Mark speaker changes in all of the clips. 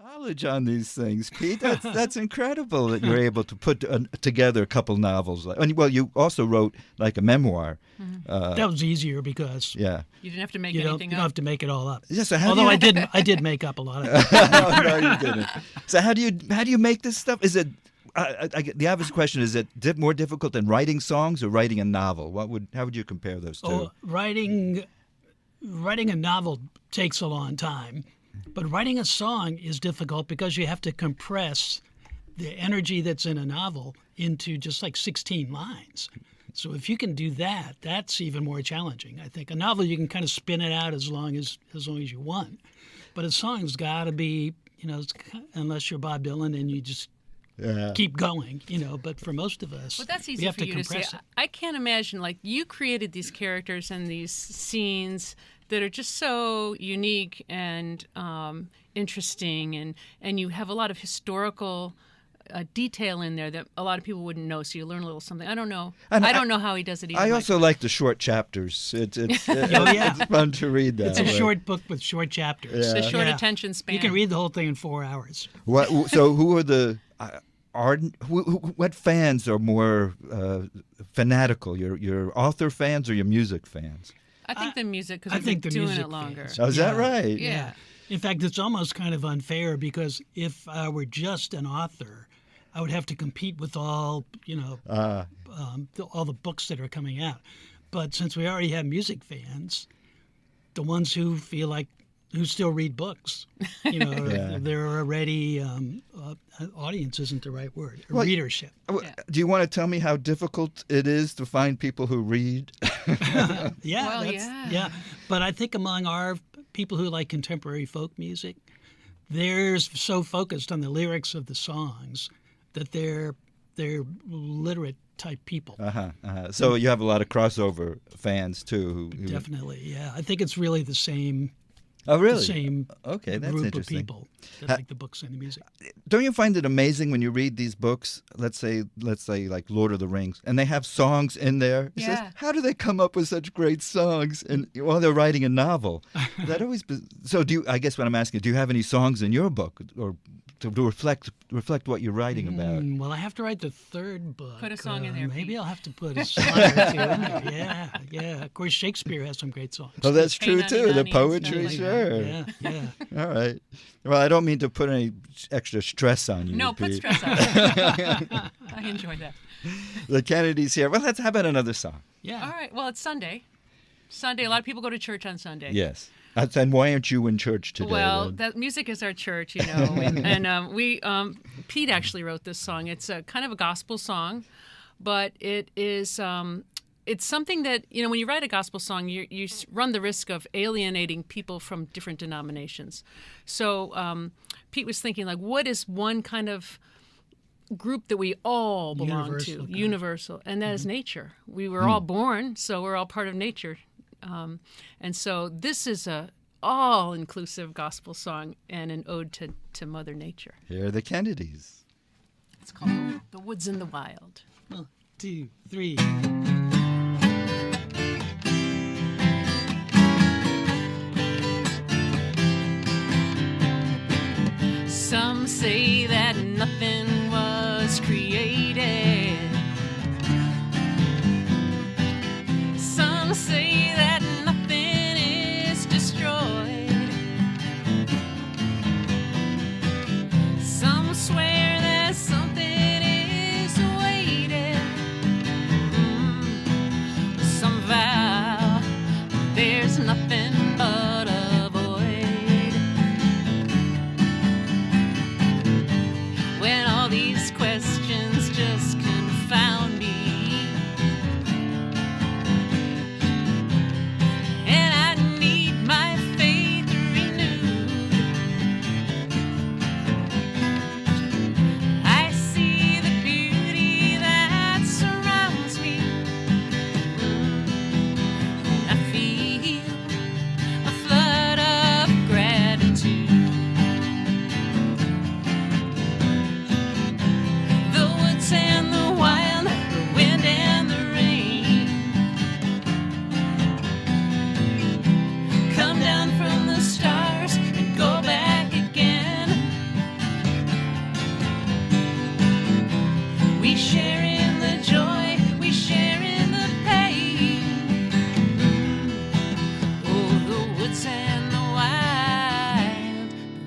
Speaker 1: knowledge on these things, Pete. That's incredible that you're able to put together a couple novels. Well, you also wrote like a memoir.
Speaker 2: That was easier because
Speaker 3: You didn't have to make
Speaker 2: you
Speaker 3: anything
Speaker 2: don't
Speaker 3: up.
Speaker 2: have to make it all up.
Speaker 1: Yeah, so how
Speaker 2: Although
Speaker 1: do you,
Speaker 2: I did make up a lot of it.
Speaker 1: no, you didn't. So how do you make this stuff? Is it the obvious question is it more difficult than writing songs or writing a novel? How would you compare those two?
Speaker 2: Oh, writing a novel takes a long time, but writing a song is difficult because you have to compress the energy that's in a novel into just like 16 lines. So if you can do that, that's even more challenging. I think a novel you can kind of spin it out as long as you want, but a song's got to be, unless you're Bob Dylan and you just keep going, But for most of us,
Speaker 3: Well, that's
Speaker 2: we
Speaker 3: easy
Speaker 2: have
Speaker 3: for
Speaker 2: to
Speaker 3: you to say.
Speaker 2: compress it.
Speaker 3: I can't imagine, like, you created these characters and these scenes that are just so unique and interesting, and you have a lot of historical detail in there that a lot of people wouldn't know, so you learn a little something. I don't know. I don't know how he does it either.
Speaker 1: I also like the short chapters. It's fun to read that.
Speaker 2: It's a short book with short chapters.
Speaker 3: The short attention span.
Speaker 2: You can read the whole thing in 4 hours.
Speaker 1: So who are the ardent? What fans are more fanatical? Your author fans or your music fans?
Speaker 3: I think the music, because
Speaker 2: I
Speaker 3: we've
Speaker 2: think
Speaker 3: been
Speaker 2: the
Speaker 3: doing
Speaker 2: music
Speaker 3: it longer.
Speaker 2: fans.
Speaker 1: Oh, is that right?
Speaker 3: Yeah.
Speaker 2: In fact, it's almost kind of unfair because if I were just an author, I would have to compete with all the books that are coming out. But since we already have music fans, the ones who still read books, they're already audience isn't the right word. Readership.
Speaker 1: Do you want to tell me how difficult it is to find people who read?
Speaker 2: Yeah. But I think among our people who like contemporary folk music, they're so focused on the lyrics of the songs that they're literate type people.
Speaker 1: So you have a lot of crossover fans too. Who
Speaker 2: Definitely, yeah. I think it's really the same.
Speaker 1: Oh, really?
Speaker 2: The same
Speaker 1: Okay, that's
Speaker 2: group of
Speaker 1: interesting.
Speaker 2: people that like the books and the music.
Speaker 1: Don't you find it amazing when you read these books? Let's say like Lord of the Rings, and they have songs in there. It says, how do they come up with such great songs? And while they're writing a novel, that always. So I guess what I'm asking, do you have any songs in your book or to reflect what you're writing about?
Speaker 2: Well, I have to write the third book.
Speaker 3: Put a song in there,
Speaker 2: Maybe
Speaker 3: Pete.
Speaker 2: I'll have to put a song or two in there. Yeah. Of course, Shakespeare has some great songs.
Speaker 1: Oh, that's true too. The
Speaker 3: Nanny,
Speaker 1: poetry,
Speaker 3: and stuff
Speaker 1: sure.
Speaker 2: Yeah.
Speaker 1: All right. Well, I don't mean to put any extra stress on you.
Speaker 3: No, put
Speaker 1: Pete.
Speaker 3: stress on it. I enjoyed that.
Speaker 1: The Kennedys here. Well, how about another song?
Speaker 2: Yeah.
Speaker 3: All right. Well, it's Sunday. A lot of people go to church on Sunday.
Speaker 1: Yes. And why aren't you in church today?
Speaker 3: Well,
Speaker 1: then?
Speaker 3: that music is our church, and Pete actually wrote this song. It's a kind of a gospel song, but it is it's something that when you write a gospel song, you run the risk of alienating people from different denominations. So Pete was thinking, like, what is one kind of group that we all belong to, universal, and that is nature. We were all born, so we're all part of nature. And so this is a all-inclusive gospel song and an ode to Mother Nature.
Speaker 1: Here are the Kennedys.
Speaker 3: It's called The Woods and the Wild.
Speaker 2: 1, 2, 3.
Speaker 3: Some say that nothing was created. Some say that nothing is destroyed. Some swear that something is waiting. Some vow there's nothing but a void.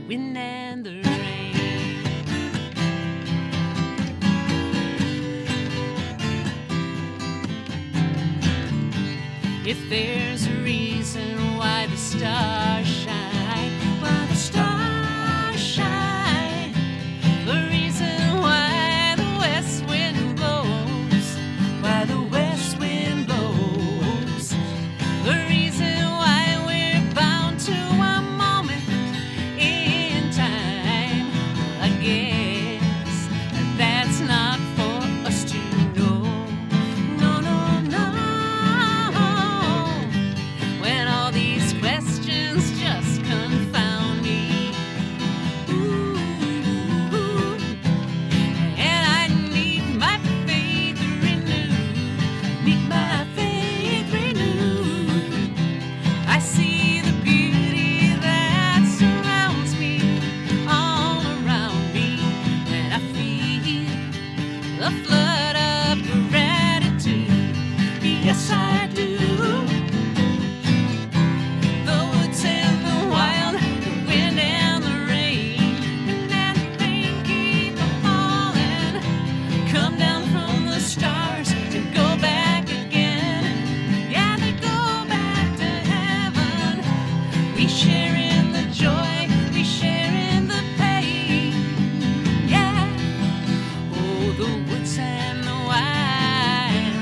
Speaker 3: wind and the rain. If there's a reason why the stars shine, why the stars shine, the reason why the west wind blows, why the west wind blows, the reason why we're bound to a moment in time, I guess that's not for us to know. No, no, no. When all these questions just confound me. Ooh, and I need my faith renewed. Need my faith renewed. I see the beauty that surrounds me, all around me, and I feel the flood of gratitude. Yes, I do. The woods and the wild, the wind and the rain, and the rain keep falling, come down from the stars to go back again. Yeah, they go back to heaven. We share in the joy, we share in the pain. Yeah. Oh, the woods and the wild,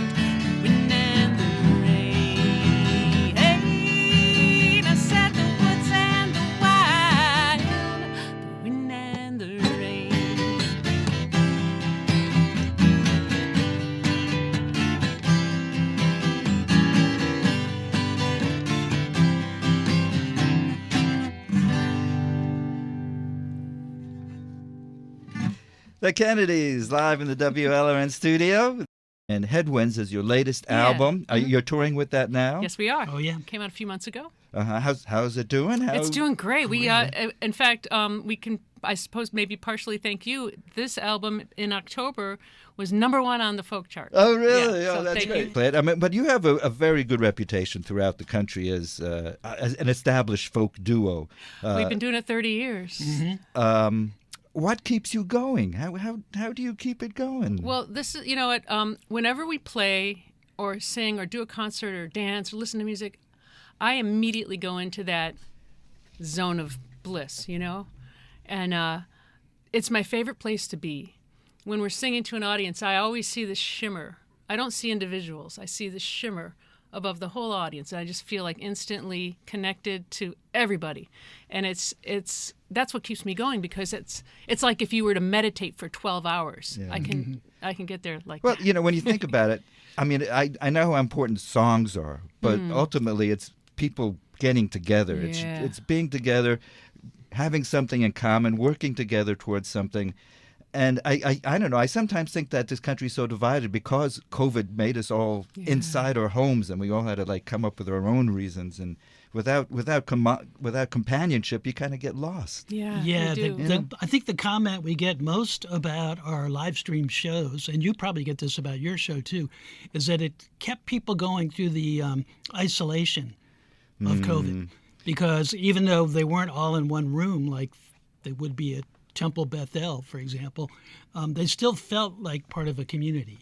Speaker 3: the wind and the rain. Hey, I said the woods and the wild, the wind and the rain.
Speaker 1: The Kennedys live in the WLRN studio. And Headwinds is your latest album. You're touring with that now?
Speaker 3: Yes, we are.
Speaker 2: Oh, yeah.
Speaker 3: Came out a few months ago.
Speaker 1: How's it doing?
Speaker 3: It's doing great. We, in fact, we can, I suppose, maybe partially thank you. This album in October was #1 on the folk chart.
Speaker 1: Oh, really?
Speaker 3: Yeah,
Speaker 1: Oh,
Speaker 3: so
Speaker 1: that's
Speaker 3: thank
Speaker 1: great.
Speaker 3: you.
Speaker 1: Play it. I mean, but you have a very good reputation throughout the country as an established folk duo.
Speaker 3: We've been doing it 30 years.
Speaker 1: What keeps you going? How do you keep it going?
Speaker 3: Well, this is, you know what, whenever we play or sing or do a concert or dance or listen to music, I immediately go into that zone of bliss, you know? And it's my favorite place to be. When we're singing to an audience, I always see this shimmer. I don't see individuals. I see the shimmer above the whole audience, and I just feel like instantly connected to everybody. And that's what keeps me going, because it's like if you were to meditate for 12 hours.
Speaker 1: Yeah.
Speaker 3: I can get there like
Speaker 1: Well,
Speaker 3: that.
Speaker 1: you know, when you think about it, I mean, I know how important songs are, but ultimately it's people getting together.
Speaker 3: Yeah.
Speaker 1: It's being together, having something in common, working together towards something. And I don't know, I sometimes think that this country's so divided because COVID made us all inside our homes, and we all had to like come up with our own reasons, and without companionship you kind of get lost.
Speaker 3: Yeah,
Speaker 2: Yeah,
Speaker 3: we do.
Speaker 2: I think the comment we get most about our live stream shows, and you probably get this about your show too, is that it kept people going through the isolation of COVID. Because even though they weren't all in one room like they would be at Temple Bethel, for example, they still felt like part of a community.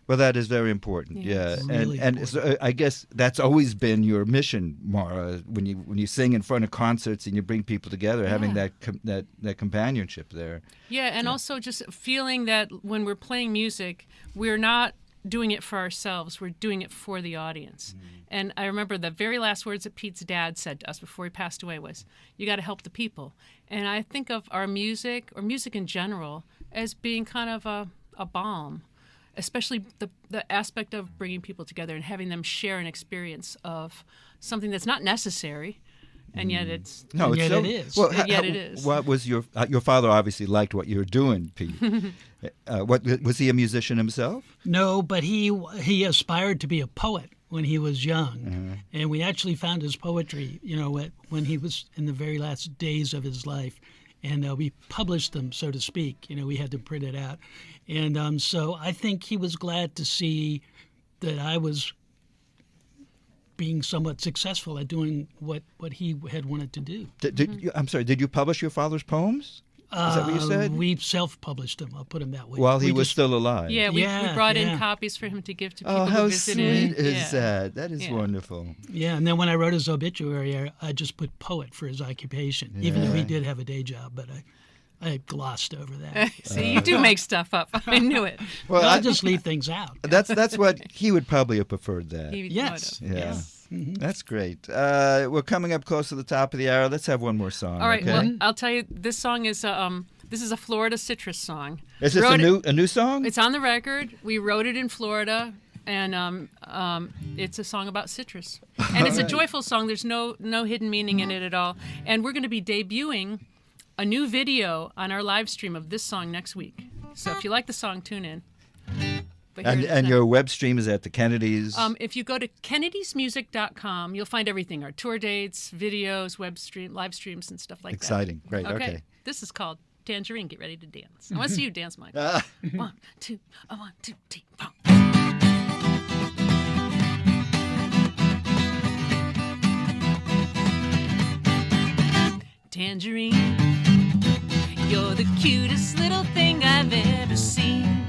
Speaker 1: Well, that is very important. Yeah,
Speaker 2: It's really
Speaker 1: and so I guess that's always been your mission, Mara. When you sing in front of concerts and you bring people together, having that companionship there.
Speaker 3: Yeah, and also just feeling that when we're playing music, we're not doing it for ourselves. We're doing it for the audience. And I remember the very last words that Pete's dad said to us before he passed away was, "You got to help the people." And I think of our music, or music in general, as being kind of a balm, especially the aspect of bringing people together and having them share an experience of something that's not necessary, and yet it's
Speaker 1: No,
Speaker 2: And
Speaker 1: it's
Speaker 2: yet
Speaker 1: so,
Speaker 2: it is.
Speaker 1: Well,
Speaker 3: And yet it is.
Speaker 1: What was your father obviously liked what you were doing, Pete? What was he a musician himself?
Speaker 2: No, but he aspired to be a poet when he was young, and we actually found his poetry, you know, when he was in the very last days of his life, and we published them, so to speak. You know, we had them printed out, and so I think he was glad to see that I was being somewhat successful at doing what he had wanted to do.
Speaker 1: I'm sorry, did you publish your father's poems? Is that what you said?
Speaker 2: We self-published them. I'll put them that way.
Speaker 1: While he was still alive.
Speaker 3: Yeah, we brought in copies for him to give to people
Speaker 1: how
Speaker 3: who visited.
Speaker 1: sweet is that? That is wonderful.
Speaker 2: Yeah, and then when I wrote his obituary, I just put poet for his occupation, even though he did have a day job, but I glossed over that.
Speaker 3: See, you do make stuff up. I knew it.
Speaker 2: Well, I just leave things out.
Speaker 1: That's what he would probably have preferred that.
Speaker 2: Yes.
Speaker 1: Yeah.
Speaker 3: Yes.
Speaker 2: Mm-hmm.
Speaker 1: That's great. We're coming up close to the top of the hour. Let's have one more song.
Speaker 3: All right.
Speaker 1: Okay?
Speaker 3: Well, I'll tell you. This song is this is a Florida citrus song.
Speaker 1: Is this a new song?
Speaker 3: It's on the record. We wrote it in Florida, and it's a song about citrus, and it's a joyful song. There's no hidden meaning in it at all. And we're going to be debuting a new video on our live stream of this song next week. So if you like the song, tune in.
Speaker 1: And your web stream is at the Kennedys.
Speaker 3: If you go to kennedysmusic.com, you'll find everything: our tour dates, videos, live streams, and stuff like
Speaker 1: Exciting.
Speaker 3: that.
Speaker 1: Great. Okay.
Speaker 3: This is called Tangerine. Get ready to dance. I want to see you dance, Mike. 1, 2, 1, 2, 3, 4. Tangerine, you're the cutest little thing I've ever seen.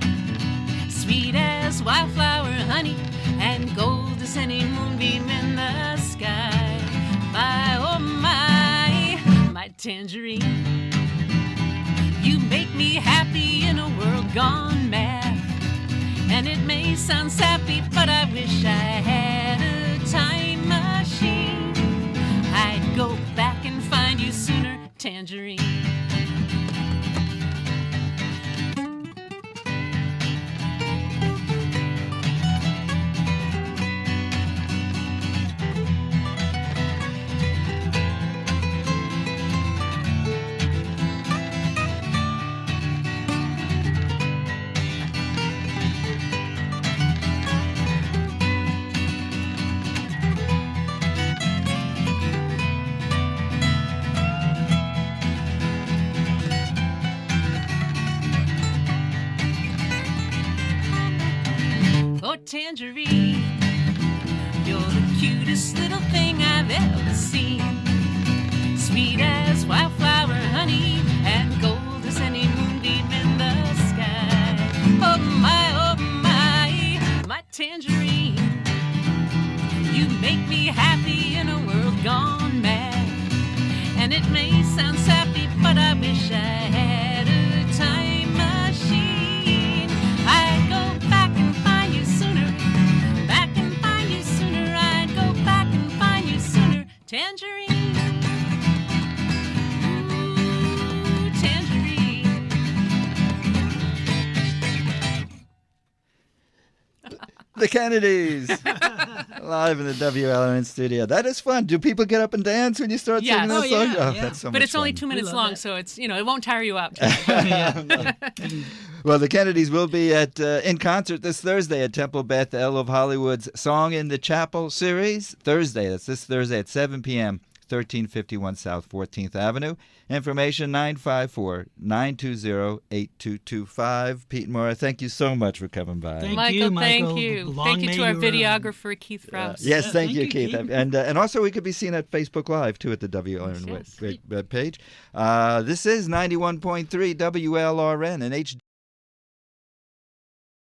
Speaker 3: Sweet as wildflower honey and gold as any moonbeam in the sky. My, oh my tangerine. You make me happy in a world gone mad. And it may sound sappy, but I wish I had a time machine. I'd go back and find you sooner, Tangerine. Oh, Tangerine, you're the cutest little thing I've ever seen. Sweet as wildflower honey and gold as any moonbeam in the sky. Oh my tangerine. You make me happy in a world gone mad. And it may sound sappy, but I wish I had a time machine. I'd go back and find you sooner. Back and find you sooner. I'd go back and find you sooner. Tangerine. Ooh, tangerine.
Speaker 1: The Kennedys. Live in the WLRN studio. That is fun. Do people get up and dance when you start singing that song?
Speaker 2: Yeah.
Speaker 1: That's so much
Speaker 3: But it's
Speaker 1: fun.
Speaker 3: only 2 minutes long, so it's it won't tire you out.
Speaker 1: Well, the Kennedys will be in concert this Thursday at Temple Beth El of Hollywood's Song in the Chapel series. That's this Thursday at 7 p.m., 1351 South 14th Avenue. Information 954-920-8225. Pete and Maura, thank you so much for coming by.
Speaker 2: Thank you, Michael.
Speaker 3: Thank you.
Speaker 2: Long
Speaker 3: Thank you
Speaker 2: may
Speaker 3: to our
Speaker 2: you
Speaker 3: videographer, Keith Rouse.
Speaker 1: Yes, thank
Speaker 2: thank
Speaker 1: you,
Speaker 2: you,
Speaker 1: Keith.
Speaker 2: Keith.
Speaker 1: And also we could be seen at Facebook Live, too, at the WLRN
Speaker 3: Yes.
Speaker 1: web page. This is 91.3 WLRN and HD.